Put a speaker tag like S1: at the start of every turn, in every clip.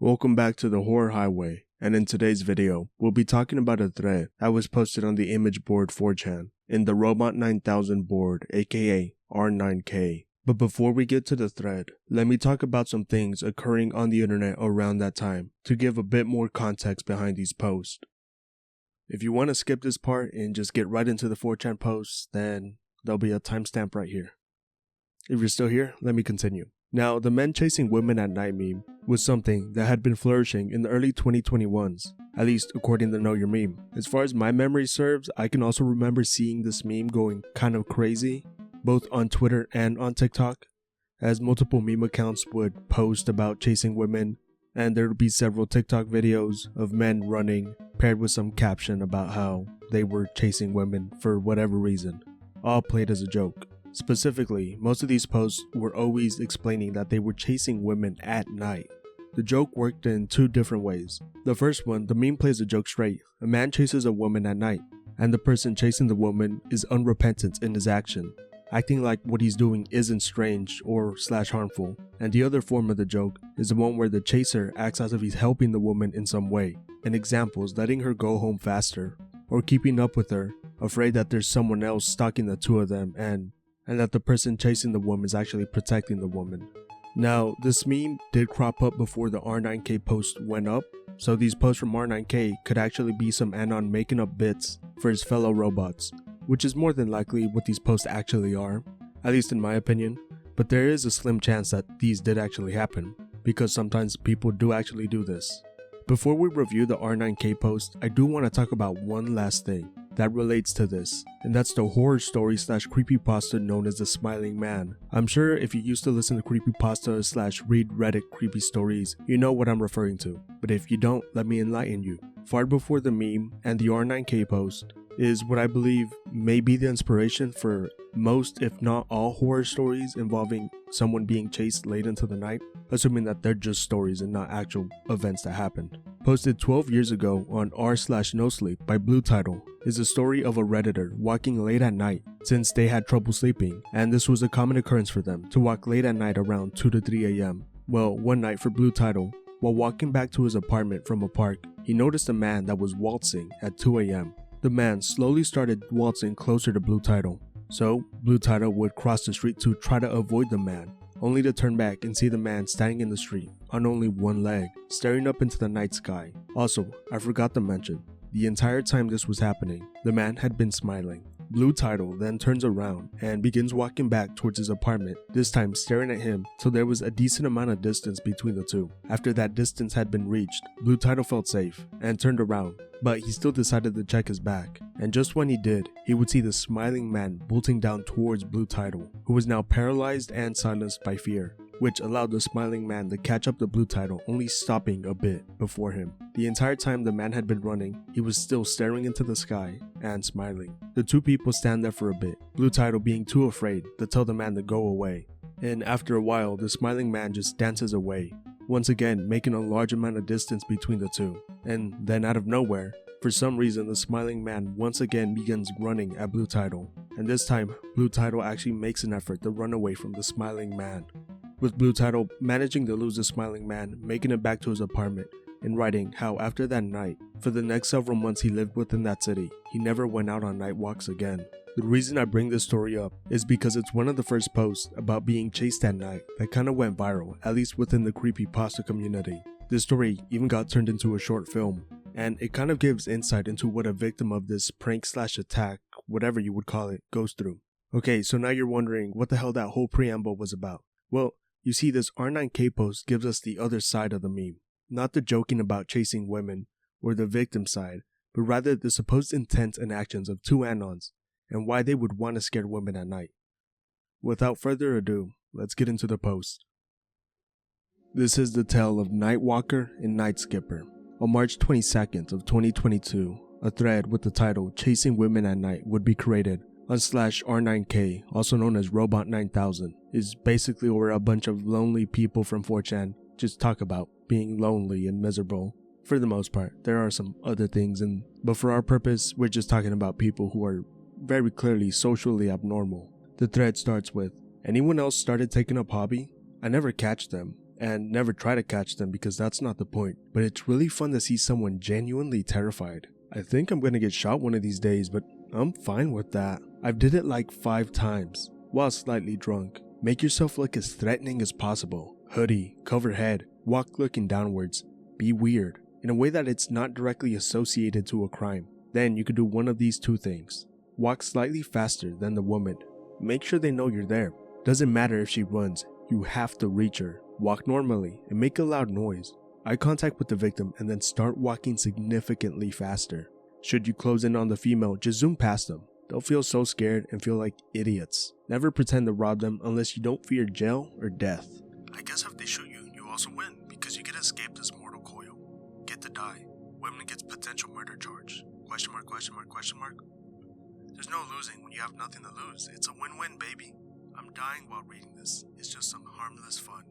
S1: Welcome back to the Horror Highway, and in today's video, we'll be talking about a thread that was posted on the image board 4chan in the Robot 9000 board, aka R9K. But before we get to the thread, let me talk about some things occurring on the internet around that time to give a bit more context behind these posts. If you want to skip this part and just get right into the 4chan posts, then there'll be a timestamp right here. If you're still here, let me continue. Now, the men chasing women at night meme was something that had been flourishing in the early 2021s, at least according to Know Your Meme. As far as my memory serves, I can also remember seeing this meme going kind of crazy, both on Twitter and on TikTok, as multiple meme accounts would post about chasing women, and there would be several TikTok videos of men running, paired with some caption about how they were chasing women for whatever reason, all played as a joke. Specifically, most of these posts were always explaining that they were chasing women at night. The joke worked in two different ways. The first one, the meme plays the joke straight. A man chases a woman at night, and the person chasing the woman is unrepentant in his action, acting like what he's doing isn't strange or / harmful. And the other form of the joke is the one where the chaser acts as if he's helping the woman in some way. An example is letting her go home faster, or keeping up with her, afraid that there's someone else stalking the two of them and that the person chasing the woman is actually protecting the woman. Now, this meme did crop up before the R9K post went up, so these posts from R9K could actually be some Anon making up bits for his fellow robots, which is more than likely what these posts actually are, at least in my opinion, but there is a slim chance that these did actually happen, because sometimes people do actually do this. Before we review the R9K post, I do want to talk about one last thing that relates to this, and that's the horror story / creepypasta known as the Smiling Man. I'm sure if you used to listen to creepypasta / read Reddit creepy stories, you know what I'm referring to, but if you don't, let me enlighten you. Far before the meme and the R9K post is what I believe may be the inspiration for most, if not all, horror stories involving someone being chased late into the night, assuming that they're just stories and not actual events that happened. Posted 12 years ago on r/nosleep by Blue Title is the story of a Redditor walking late at night since they had trouble sleeping, and this was a common occurrence for them to walk late at night around 2 to 3 a.m. Well, one night for Blue Title, while walking back to his apartment from a park, he noticed a man that was waltzing at 2 a.m. The man slowly started waltzing closer to Blue Title, so Blue Title would cross the street to try to avoid the man, only to turn back and see the man standing in the street on only one leg, staring up into the night sky. Also, I forgot to mention, the entire time this was happening, the man had been smiling. Blue Title then turns around and begins walking back towards his apartment, this time staring at him till there was a decent amount of distance between the two. After that distance had been reached, Blue Title felt safe and turned around, but he still decided to check his back. And just when he did, he would see the smiling man bolting down towards Blue Title, who was now paralyzed and silenced by fear, which allowed the smiling man to catch up to Blue Title, only stopping a bit before him. The entire time the man had been running, he was still staring into the sky and smiling. The two people stand there for a bit, Blue Title being too afraid to tell the man to go away. And after a while, the smiling man just dances away, once again making a large amount of distance between the two. And then out of nowhere, for some reason, the smiling man once again begins running at Blue Title, and this time, Blue Title actually makes an effort to run away from the smiling man, with Blue Title managing to lose the smiling man, making it back to his apartment, and writing how after that night, for the next several months he lived within that city, he never went out on night walks again. The reason I bring this story up is because it's one of the first posts about being chased at night that kinda went viral, at least within the creepypasta community. This story even got turned into a short film, and it kind of gives insight into what a victim of this prank / attack, whatever you would call it, goes through. Okay, so now you're wondering what the hell that whole preamble was about. Well, you see, this R9K post gives us the other side of the meme. Not the joking about chasing women or the victim side, but rather the supposed intent and actions of two Anons and why they would want to scare women at night. Without further ado, let's get into the post. This is the tale of Nightwalker and Night Skipper. On March 22nd of 2022, a thread with the title Chasing Women at Night would be created on /R9K, also known as Robot 9000, is basically where a bunch of lonely people from 4chan just talk about being lonely and miserable. For the most part, there are some other things, but for our purpose, we're just talking about people who are very clearly socially abnormal. The thread starts with, "Anyone else started taking up hobby? I never catch them. and never try to catch them because that's not the point. But it's really fun to see someone genuinely terrified. I think I'm gonna get shot one of these days, but I'm fine with that. I've did it like 5 times while slightly drunk. Make yourself look as threatening as possible. Hoodie, cover head, walk looking downwards. Be weird, in a way that it's not directly associated to a crime. Then you could do one of these 2 things. Walk slightly faster than the woman. Make sure they know you're there. Doesn't matter if she runs, you have to reach her. Walk normally and make a loud noise. Eye contact with the victim and then start walking significantly faster. Should you close in on the female, just zoom past them. They'll feel so scared and feel like idiots. Never pretend to rob them unless you don't fear jail or death. I guess if they shoot you, you also win because you get to escape this mortal coil. Get to die. Women gets potential murder charge. Question mark, question mark, question mark. There's no losing when you have nothing to lose. It's a win-win, baby. I'm dying while reading this. It's just some harmless fun.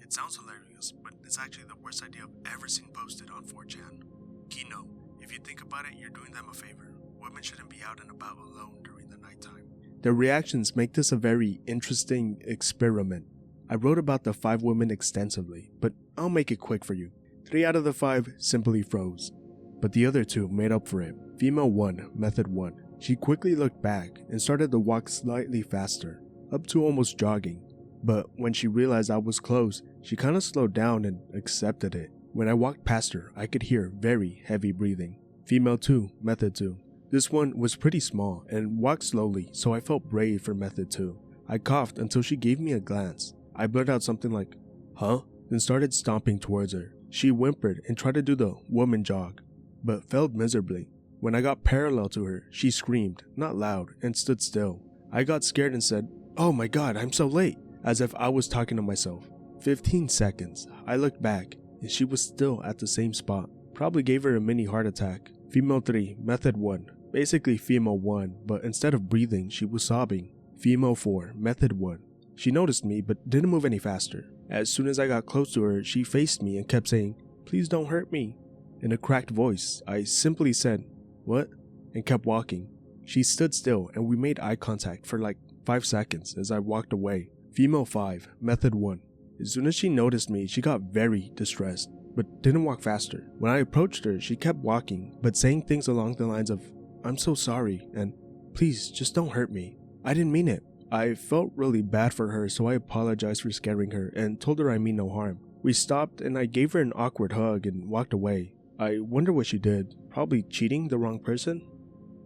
S1: It sounds hilarious, but it's actually the worst idea I've ever seen posted on 4chan. Keynote, if you think about it, you're doing them a favor. Women shouldn't be out and about alone during the nighttime. Their reactions make this a very interesting experiment. I wrote about the 5 women extensively, but I'll make it quick for you. 3 out of the 5 simply froze, but the other 2 made up for it. Female 1, method 1. She quickly looked back and started to walk slightly faster, up to almost jogging. But when she realized I was close, she kinda slowed down and accepted it. When I walked past her, I could hear very heavy breathing. Female 2, method 2. This one was pretty small and walked slowly, so I felt brave for method 2. I coughed until she gave me a glance. I blurted out something like, "Huh?" then started stomping towards her. She whimpered and tried to do the woman jog, but failed miserably. When I got parallel to her, she screamed, not loud, and stood still. I got scared and said, "Oh my god, I'm so late," as if I was talking to myself. 15 seconds, I looked back, and she was still at the same spot. Probably gave her a mini heart attack. Female 3, method 1. Basically female 1, but instead of breathing, she was sobbing. Female 4, method 1. She noticed me, but didn't move any faster. As soon as I got close to her, she faced me and kept saying, "Please don't hurt me." In a cracked voice, I simply said, "What?" and kept walking. She stood still and we made eye contact for like 5 seconds as I walked away. Female 5, method 1. As soon as she noticed me, she got very distressed, but didn't walk faster. When I approached her, she kept walking, but saying things along the lines of, "I'm so sorry," and "Please, just don't hurt me." I didn't mean it. I felt really bad for her, so I apologized for scaring her and told her I mean no harm. We stopped and I gave her an awkward hug and walked away. I wonder what she did. Probably cheating the wrong person?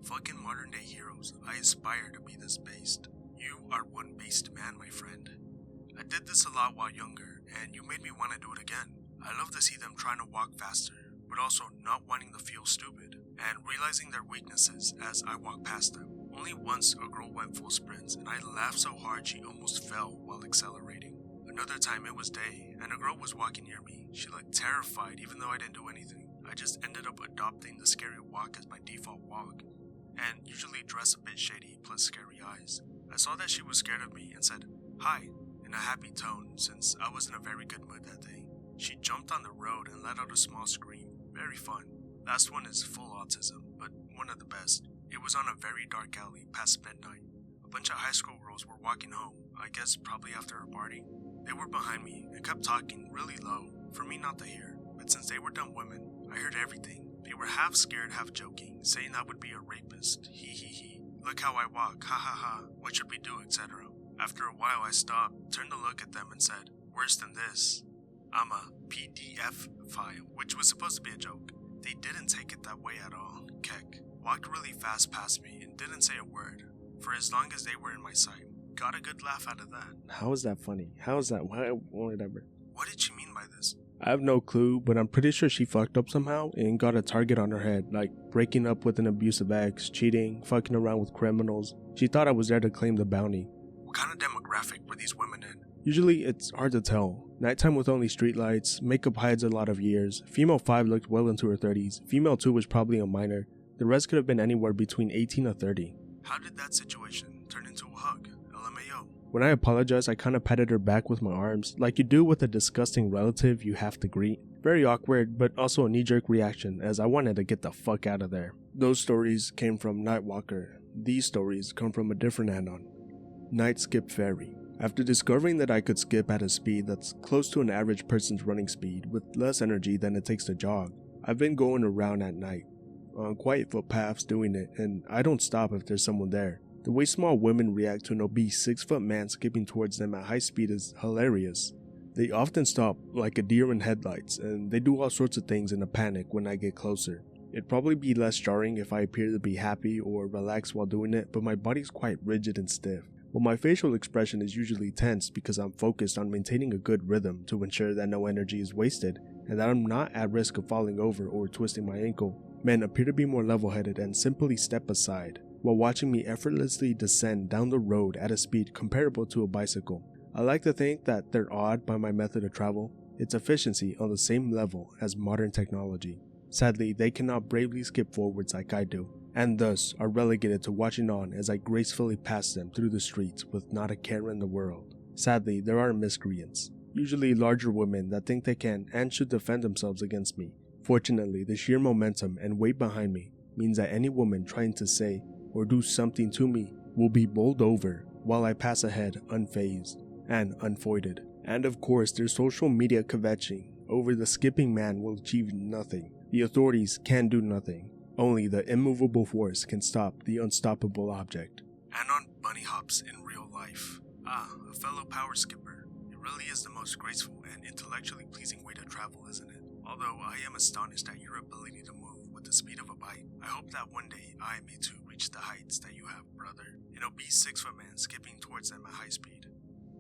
S1: Fucking modern day heroes. I aspire to be this based. You are one based man, my friend. I did this a lot while younger, and you made me want to do it again. I love to see them trying to walk faster, but also not wanting to feel stupid, and realizing their weaknesses as I walk past them. Only once a girl went full sprints, and I laughed so hard she almost fell while accelerating. Another time it was day, and a girl was walking near me. She looked terrified even though I didn't do anything. I just ended up adopting the scary walk as my default walk, and usually dress a bit shady plus scary eyes. I saw that she was scared of me and said, "Hi," in a happy tone since I was in a very good mood that day. She jumped on the road and let out a small scream. Very fun. Last one is full autism, but one of the best. It was on a very dark alley past midnight. A bunch of high school girls were walking home, I guess probably after a party. They were behind me and kept talking really low for me not to hear, but since they were dumb women, I heard everything. They were half scared, half joking, saying I would be a rapist. He he he. Look how I walk, ha ha ha. What should we do, etc. After a while I stopped, turned to look at them and said, "Worse than this. I'm a PDF file," which was supposed to be a joke. They didn't take it that way at all. Keck. Walked really fast past me and didn't say a word, for as long as they were in my sight. Got a good laugh out of that. How is that funny? How is that? Whatever. What did she mean by this? I have no clue, but I'm pretty sure she fucked up somehow and got a target on her head, like breaking up with an abusive ex, cheating, fucking around with criminals. She thought I was there to claim the bounty. What kind of demographic were these women in? Usually it's hard to tell. Nighttime with only streetlights, makeup hides a lot of years. Female 5 looked well into her 30s. Female 2 was probably a minor. The rest could have been anywhere between 18 or 30. How did that situation turn into a hug? LMAO. When I apologized, I kinda patted her back with my arms, like you do with a disgusting relative you have to greet. Very awkward, but also a knee-jerk reaction, as I wanted to get the fuck out of there. Those stories came from Nightwalker. These stories come from a different Anon. Night Skip Ferry. After discovering that I could skip at a speed that's close to an average person's running speed with less energy than it takes to jog, I've been going around at night, on quiet footpaths doing it, and I don't stop if there's someone there. The way small women react to an obese 6-foot man skipping towards them at high speed is hilarious. They often stop like a deer in headlights, and they do all sorts of things in a panic when I get closer. It'd probably be less jarring if I appear to be happy or relaxed while doing it, but my body's quite rigid and stiff. While my facial expression is usually tense because I'm focused on maintaining a good rhythm to ensure that no energy is wasted and that I'm not at risk of falling over or twisting my ankle, men appear to be more level-headed and simply step aside while watching me effortlessly descend down the road at a speed comparable to a bicycle. I like to think that they're awed by my method of travel, its efficiency on the same level as modern technology. Sadly, they cannot bravely skip forwards like I do, and thus are relegated to watching on as I gracefully pass them through the streets with not a care in the world. Sadly, there are miscreants, usually larger women that think they can and should defend themselves against me. Fortunately, the sheer momentum and weight behind me means that any woman trying to say or do something to me will be bowled over while I pass ahead unfazed and unfoided. And of course, their social media kvetching over the skipping man will achieve nothing. The authorities can do nothing. Only the immovable force can stop the unstoppable object. Anon bunny hops in real life. A fellow power skipper. It really is the most graceful and intellectually pleasing way to travel, isn't it? Although I am astonished at your ability to move with the speed of a bite. I hope that one day I may too reach the heights that you have, brother. An obese 6-foot man skipping towards them at high speed.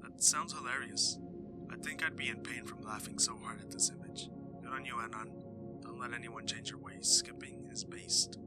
S1: That sounds hilarious. I think I'd be in pain from laughing so hard at this image. Good on you, Anon. Don't let anyone change your ways. Skipping is based.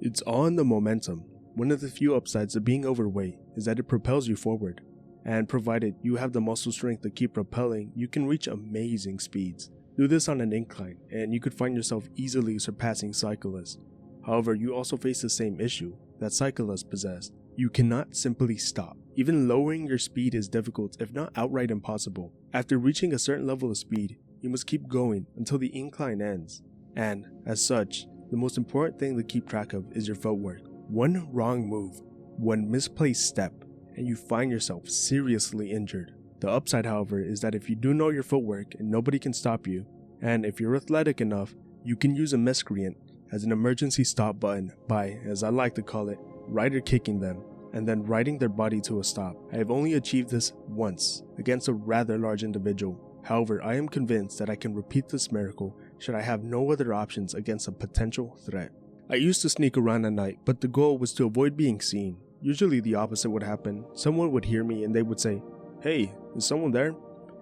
S1: It's all in the momentum. One of the few upsides of being overweight is that it propels you forward. And provided you have the muscle strength to keep propelling, you can reach amazing speeds. Do this on an incline, and you could find yourself easily surpassing cyclists. However, you also face the same issue that cyclists possess. You cannot simply stop. Even lowering your speed is difficult, if not outright impossible. After reaching a certain level of speed, you must keep going until the incline ends. And, as such, the most important thing to keep track of is your footwork. One wrong move, one misplaced step, and you find yourself seriously injured. The upside, however, is that if you do know your footwork and nobody can stop you, and if you're athletic enough, you can use a miscreant as an emergency stop button by, as I like to call it, rider kicking them and then riding their body to a stop. I have only achieved this once against a rather large individual. However, I am convinced that I can repeat this miracle should I have no other options against a potential threat. I used to sneak around at night, but the goal was to avoid being seen. Usually the opposite would happen. Someone would hear me and they would say, "Hey, is someone there?"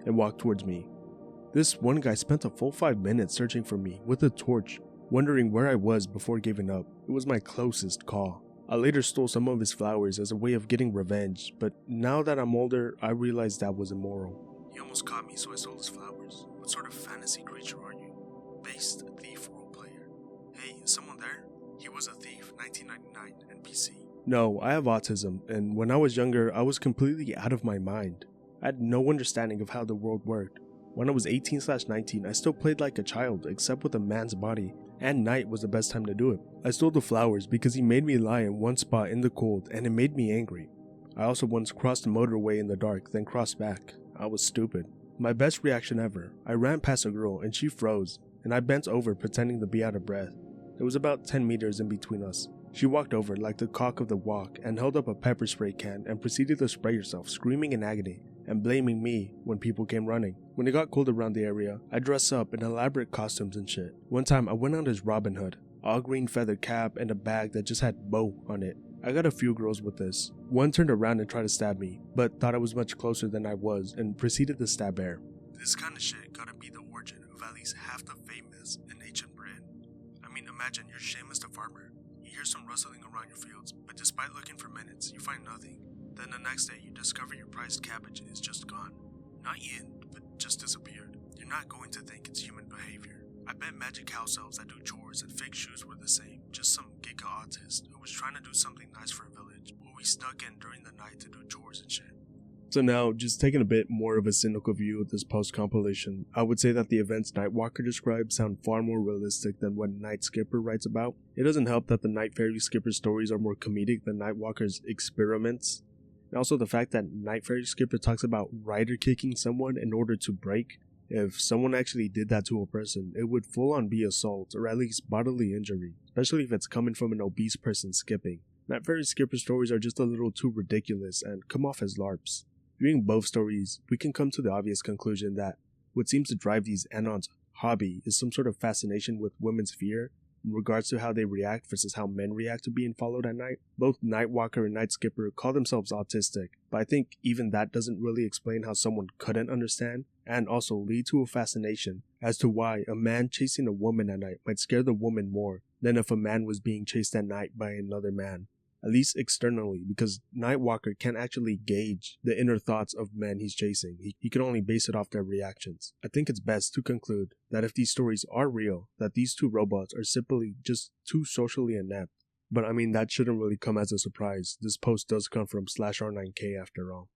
S1: and walk towards me. This one guy spent a full 5 minutes searching for me with a torch, wondering where I was before giving up. It was my closest call. I later stole some of his flowers as a way of getting revenge, but now that I'm older, I realize that was immoral. He almost caught me, so I stole his flowers. What sort of fantasy creature are you? Based thief role player. Hey, is someone there? He was a thief, 1999, NPC. No, I have autism, and when I was younger, I was completely out of my mind. I had no understanding of how the world worked. When I was 18/19, I still played like a child, except with a man's body, and night was the best time to do it. I stole the flowers because he made me lie in one spot in the cold, and it made me angry. I also once crossed the motorway in the dark, then crossed back. I was stupid. My best reaction ever, I ran past a girl and she froze, and I bent over pretending to be out of breath. There was about 10 meters in between us. She walked over like the cock of the walk and held up a pepper spray can and proceeded to spray herself, screaming in agony and blaming me when people came running. When it got cold around the area, I dressed up in elaborate costumes and shit. One time I went out as Robin Hood, all green feathered cap and a bag that just had bow on it. I got a few girls with this. One turned around and tried to stab me, but thought I was much closer than I was and proceeded to stab air. This kind of shit gotta be the origin of at least half the famous in ancient Britain. I mean, imagine you're Seamus the farmer. You hear some rustling around your fields, but despite looking for minutes, you find nothing. Then the next day you discover your prized cabbage is just gone. Not eaten, but just disappeared. You're not going to think it's human behavior. I bet magic house elves that do chores and fake shoes were the same. Just some giga autist who was trying to do something nice for a village, who we stuck in during the night to do chores and shit. So now, just taking a bit more of a cynical view of this post-compilation, I would say that the events Nightwalker describes sound far more realistic than what Night Skipper writes about. It doesn't help that the Night Fairy Skipper stories are more comedic than Nightwalker's experiments. And also the fact that Night Fairy Skipper talks about rider kicking someone in order to break. If someone actually did that to a person, it would full on be assault or at least bodily injury, especially if it's coming from an obese person skipping. Night Fairy Skipper stories are just a little too ridiculous and come off as LARPs. Viewing both stories, we can come to the obvious conclusion that what seems to drive these Anons' hobby is some sort of fascination with women's fear in regards to how they react versus how men react to being followed at night. Both Nightwalker and Night Skipper call themselves autistic, but I think even that doesn't really explain how someone couldn't understand and also lead to a fascination as to why a man chasing a woman at night might scare the woman more than if a man was being chased at night by another man. At least externally, because Nightwalker can't actually gauge the inner thoughts of men he's chasing. He can only base it off their reactions. I think it's best to conclude that if these stories are real, that these two robots are simply just too socially inept. But I mean, that shouldn't really come as a surprise. This post does come from /R9K after all.